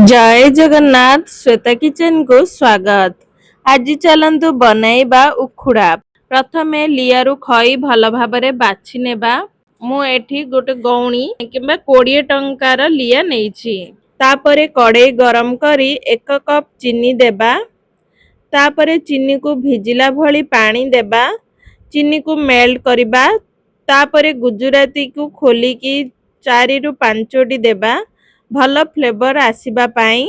जय जगन्नाथ श्वेता किचन को स्वागत। आज चलंतु बनाइबा उखुड़ा। प्रथमे लियारू खई भल भाबरे बाछि नेबा। मु एठी गोटे गौणी किंबा 20 टंकार लिया नेइछि। तापरे कड़ाई गरम करी 1 कप चीनी देबा। तापरे चीनी को भिजिला भली पानी देबा। चीनी को मेल्ट करिबा। तापरे गुजराती को खोलिकी 4 रु 5टी देबा भल फ्लेवर आसीबा पाई।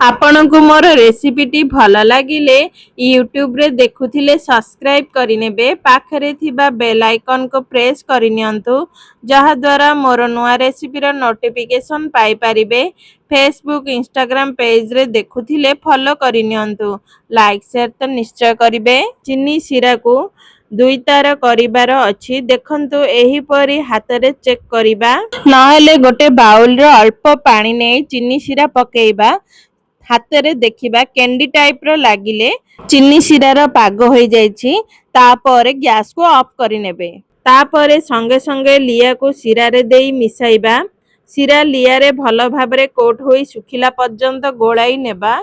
आपनकु मोर रेसिपीटी भल लागिले यूट्यूब रे देखुथिले सब्सक्राइब करिनेबे। पाखरे थिबा बेल आइकन को प्रेस करिनियंतु जहा द्वारा मोर नुआ रेसिपीर नोटिफिकेशन पाई परिबे। फेसबुक इंस्टाग्राम पेज रे देखुथिले फॉलो करिनियंतु। लाइक शेयर तो निश्चय करिबे। चीनी सिरा को 2 तार करिबार अछि। देखंतु एही परी हातरे चेक करिबा। नहेले गोटे बाउल रो अल्प पानी नै चीनी सिरा पकेइबा। हातरे देखिबा कैंडी टाइप रो लागिले चीनी सिरार पाग होई जाइछि। तापर गैस को ऑफ करि नेबे। तापर संगे संगे लिया को सिरा रे देई मिसाइबा। सिरा लिया रे भल भाबरे कोट होई सुखिला पर्यंत गोळाई नेबा।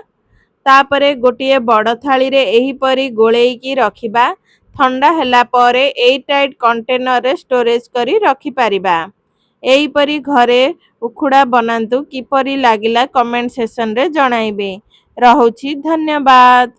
तापरे गोटिए बड़ थाली रे एही परी गोळेई की रखिबा। ठंडा ହେଲା ପରେ एयरटाइट कंटेनर रे स्टोरेज करी रखि पारिबा। एही परी घरे उखुड़ा बनांतु। किपरी लागिला कमेंट सेक्शन रे जणाइबे। रहुछि धन्यवाद।